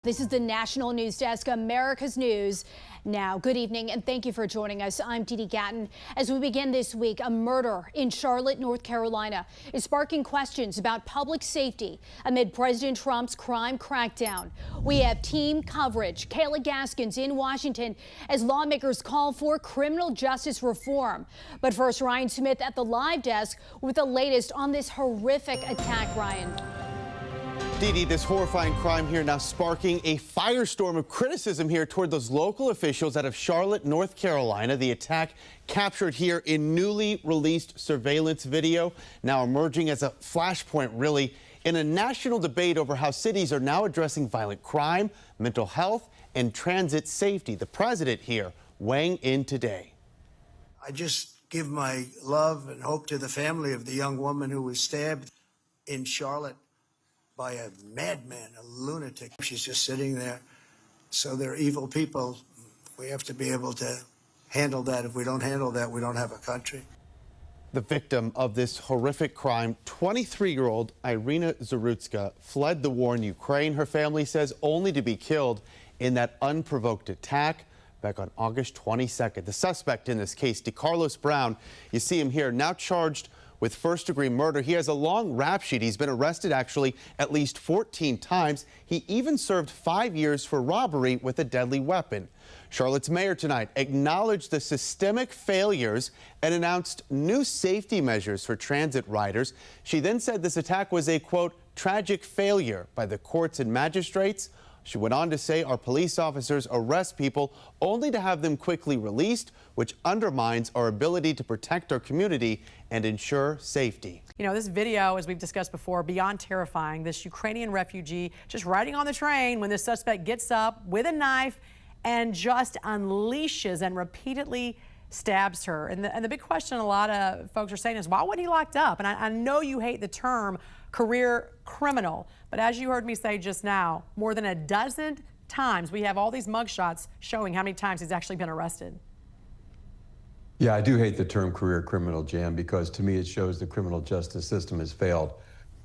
This is the National News Desk, America's News Now. Good evening, and thank you for joining us. I'm Dee Dee Gatton. As we begin this week, a murder in Charlotte, North Carolina is sparking questions about public safety amid President Trump's crime crackdown. We have team coverage. Kayla Gaskins in Washington as lawmakers call for criminal justice reform. But first, Ryan Smith at the live desk with the latest on this horrific attack. Ryan. Dee Dee, this horrifying crime here now sparking a firestorm of criticism here toward those local officials out of Charlotte, North Carolina. The attack captured here in newly released surveillance video, now emerging as a flashpoint, really, in a national debate over how cities are now addressing violent crime, mental health, and transit safety. The president here weighing in today. I just give my love and hope to the family of the young woman who was stabbed in Charlotte by a madman, a lunatic. She's just sitting there. So they're evil people. We have to be able to handle that. If we don't handle that, we don't have a country. The victim of this horrific crime, 23-year-old Irina Zarutska, fled the war in Ukraine, her family says, only to be killed in that unprovoked attack back on August 22nd. The suspect in this case, DeCarlos Brown, you see him here, now charged with first-degree murder. He has a long rap sheet. He's been arrested actually at least 14 times. He even served 5 years for robbery with a deadly weapon. Charlotte's mayor tonight acknowledged the systemic failures and announced new safety measures for transit riders. She then said this attack was a, quote, tragic failure by the courts and magistrates. She went on to say our police officers arrest people only to have them quickly released, which undermines our ability to protect our community and ensure safety. You know, this video, as we've discussed before, beyond terrifying. This Ukrainian refugee just riding on the train when the suspect gets up with a knife and just unleashes and repeatedly stabs her. And the big question a lot of folks are saying is, why wasn't he locked up? And I know you hate the term career criminal, but as you heard me say just now, more than a dozen times we have all these mugshots showing how many times he's actually been arrested. Yeah, I do hate the term career criminal, Jan, because to me it shows the criminal justice system has failed.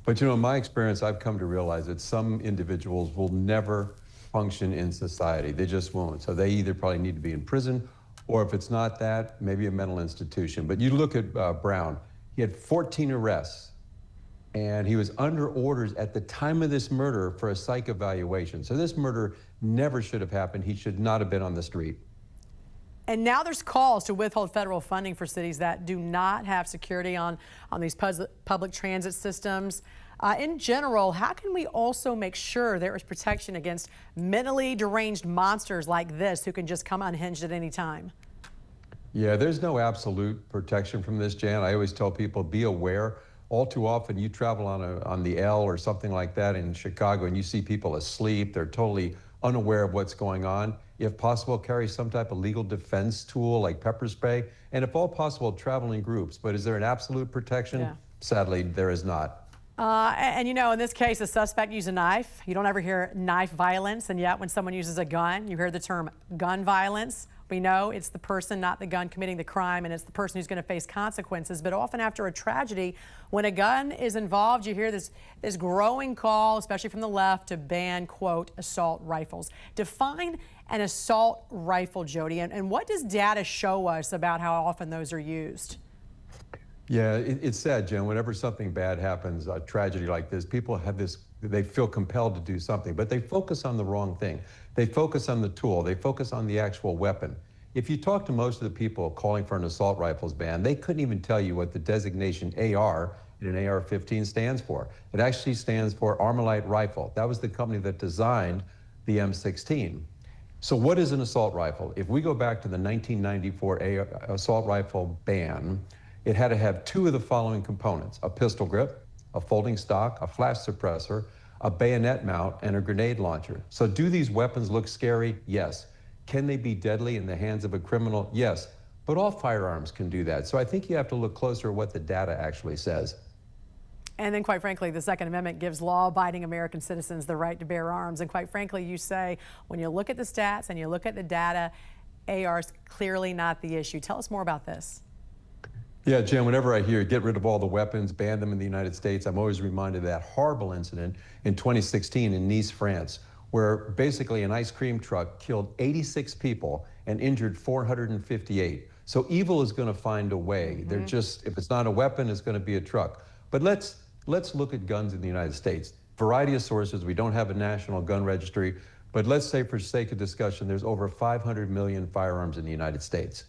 But you know, in my experience, I've come to realize that some individuals will never function in society. They just won't. So they either probably need to be in prison, or if it's not that, maybe a mental institution. But you look at Brown, he had 14 arrests, and he was under orders at the time of this murder for a psych evaluation. So this murder never should have happened. He should not have been on the street. And now there's calls to withhold federal funding for cities that do not have security on these public transit systems. In general, how can we also make sure there is protection against mentally deranged monsters like this who can just come unhinged at any time? Yeah, there's no absolute protection from this, Jan. I always tell people, be aware. All too often you travel on the L or something like that in Chicago and you see people asleep. They're totally unaware of what's going on. If possible, carry some type of legal defense tool like pepper spray. And if all possible, travel in groups. But is there an absolute protection? Yeah. Sadly, there is not. And you know, in this case, the suspect used a knife. You don't ever hear knife violence, and yet when someone uses a gun, you hear the term gun violence. We know it's the person, not the gun, committing the crime, and it's the person who's going to face consequences. But often after a tragedy, when a gun is involved, you hear this growing call, especially from the left, to ban, quote, assault rifles. Define an assault rifle, Jody, and what does data show us about how often those are used? Yeah, it's sad, Jen. Whenever something bad happens, a tragedy like this, people have this, they feel compelled to do something, but they focus on the wrong thing. They focus on the tool. They focus on the actual weapon. If you talk to most of the people calling for an assault rifles ban, they couldn't even tell you what the designation AR in an AR-15 stands for. It actually stands for Armalite Rifle. That was the company that designed the M16. So what is an assault rifle? If we go back to the 1994 assault rifle ban, it had to have two of the following components: a pistol grip, a folding stock, a flash suppressor, a bayonet mount, and a grenade launcher. So do these weapons look scary? Yes. Can they be deadly in the hands of a criminal? Yes. But all firearms can do that. So I think you have to look closer at what the data actually says. And then, quite frankly, the Second Amendment gives law-abiding American citizens the right to bear arms. And quite frankly, you say, when you look at the stats and you look at the data, AR is clearly not the issue. Tell us more about this. Yeah, Jen, whenever I hear get rid of all the weapons, ban them in the United States, I'm always reminded of that horrible incident in 2016 in Nice, France, where basically an ice cream truck killed 86 people and injured 458. So evil is going to find a way. They're just, if it's not a weapon, it's going to be a truck. But let's look at guns in the United States. Variety of sources. We don't have a national gun registry, but let's say for sake of discussion, there's over 500 million firearms in the United States.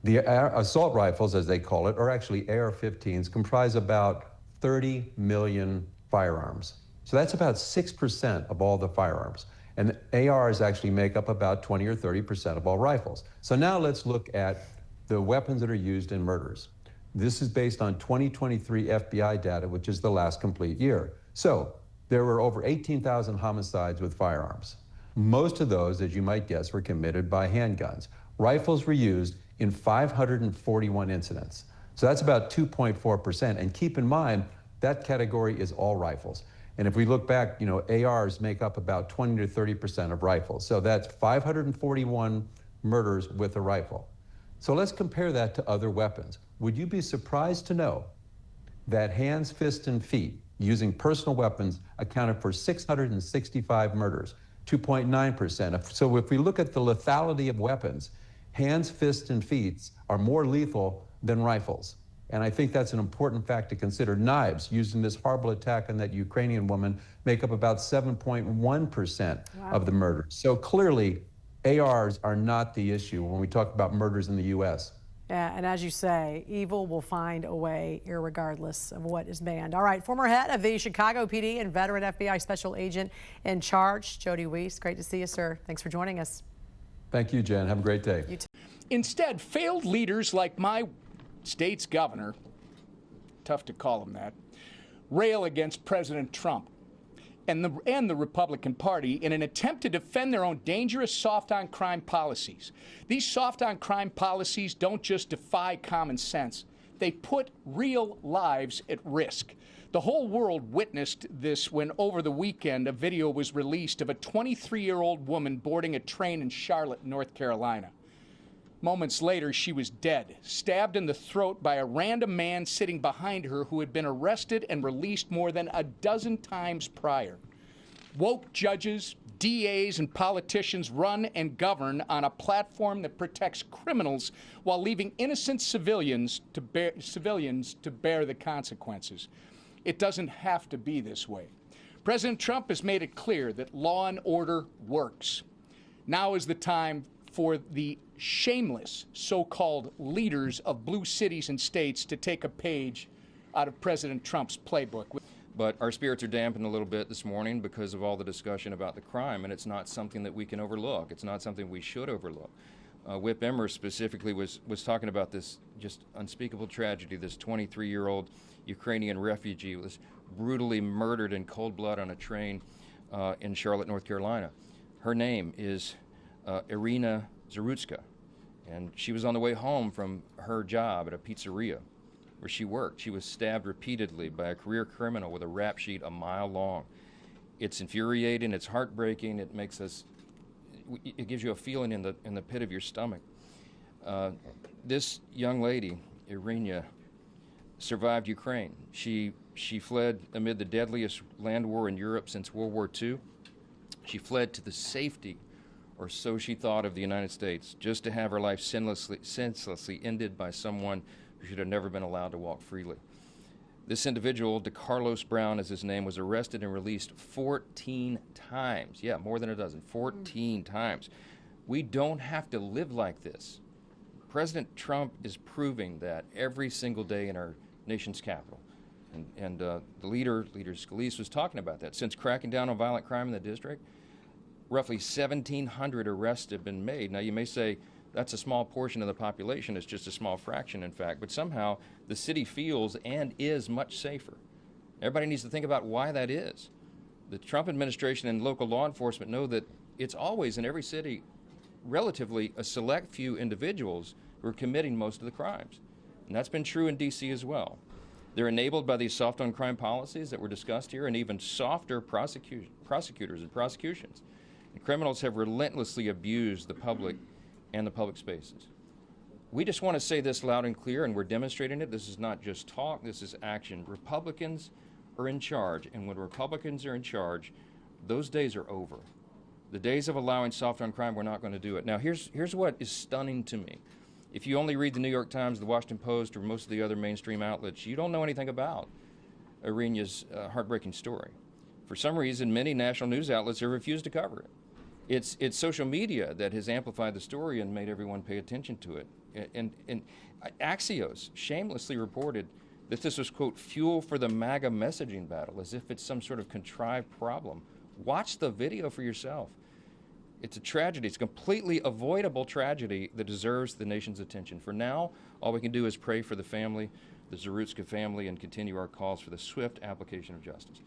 The assault rifles, as they call it, are actually AR-15s, comprise about 30 million firearms. So that's about 6% of all the firearms. And ARs actually make up about 20 or 30% of all rifles. So now let's look at the weapons that are used in murders. This is based on 2023 FBI data, which is the last complete year. So there were over 18,000 homicides with firearms. Most of those, as you might guess, were committed by handguns. Rifles were used in 541 incidents. So that's about 2.4%. And keep in mind, that category is all rifles. And if we look back, you know, ARs make up about 20 to 30% of rifles. So that's 541 murders with a rifle. So let's compare that to other weapons. Would you be surprised to know that hands, fists, and feet using personal weapons accounted for 665 murders, 2.9%. So if we look at the lethality of weapons, hands, fists, and feet are more lethal than rifles. And I think that's an important fact to consider. Knives used in this horrible attack on that Ukrainian woman make up about 7.1% of the murders. So clearly, ARs are not the issue when we talk about murders in the U.S. Yeah, and as you say, evil will find a way irregardless of what is banned. All right, former head of the Chicago PD and veteran FBI special agent in charge, Jody Weiss. Great to see you, sir. Thanks for joining us. Thank you, Jen. Have a great day. You too. Instead, failed leaders like my state's governor, tough to call him that, rail against President Trump and the Republican Party in an attempt to defend their own dangerous soft-on-crime policies. These soft-on-crime policies don't just defy common sense. They put real lives at risk. The whole world witnessed this when over the weekend a video was released of a 23-year-old woman boarding a train in Charlotte, North Carolina. Moments later, she was dead, stabbed in the throat by a random man sitting behind her who had been arrested and released more than a dozen times prior. Woke judges, DAs, and politicians run and govern on a platform that protects criminals while leaving innocent civilians to bear the consequences. It doesn't have to be this way. President Trump has made it clear that law and order works. Now is the time for the shameless so-called leaders of blue cities and states to take a page out of President Trump's playbook. But our spirits are dampened a little bit this morning because of all the discussion about the crime, and it's not something that we can overlook. It's not something we should overlook. Whip Emmer specifically was talking about this just unspeakable tragedy. This 23-year-old Ukrainian refugee was brutally murdered in cold blood on a train in Charlotte, North Carolina. Her name is Irina Zarutska, and she was on the way home from her job at a pizzeria where she worked. She was stabbed repeatedly by a career criminal with a rap sheet a mile long. It's infuriating, it's heartbreaking, it gives you a feeling in the pit of your stomach. This young lady, Irina, survived Ukraine. She fled amid the deadliest land war in Europe since World War II. She fled to the safety, or so she thought, of the United States, just to have her life senselessly ended by someone who should have never been allowed to walk freely. This individual, DeCarlos Brown is his name, was arrested and released 14 times. Yeah, more than a dozen, 14 times. We don't have to live like this. President Trump is proving that every single day in our nation's capital. And the leader Scalise, was talking about that. Since cracking down on violent crime in the district, roughly 1,700 arrests have been made. Now, you may say that's a small portion of the population. It's just a small fraction, in fact. But somehow the city feels and is much safer. Everybody needs to think about why that is. The Trump administration and local law enforcement know that it's always in every city relatively a select few individuals who are committing most of the crimes. And that's been true in D.C. as well. They're enabled by these soft-on-crime policies that were discussed here, and even softer prosecutors and prosecutions. And criminals have relentlessly abused the public and the public spaces. We just want to say this loud and clear, and we're demonstrating it. This is not just talk, this is action. Republicans are in charge, and when Republicans are in charge, those days are over. The days of allowing soft on crime, we're not going to do it. Now, here's what is stunning to me. If you only read the New York Times, the Washington Post, or most of the other mainstream outlets, you don't know anything about Irina's heartbreaking story. For some reason, many national news outlets have refused to cover it. It's social media that has amplified the story and made everyone pay attention to it. And Axios shamelessly reported that this was, quote, fuel for the MAGA messaging battle, as if it's some sort of contrived problem. Watch the video for yourself. It's a tragedy. It's a completely avoidable tragedy that deserves the nation's attention. For now, all we can do is pray for the family, the Zarutska family, and continue our calls for the swift application of justice.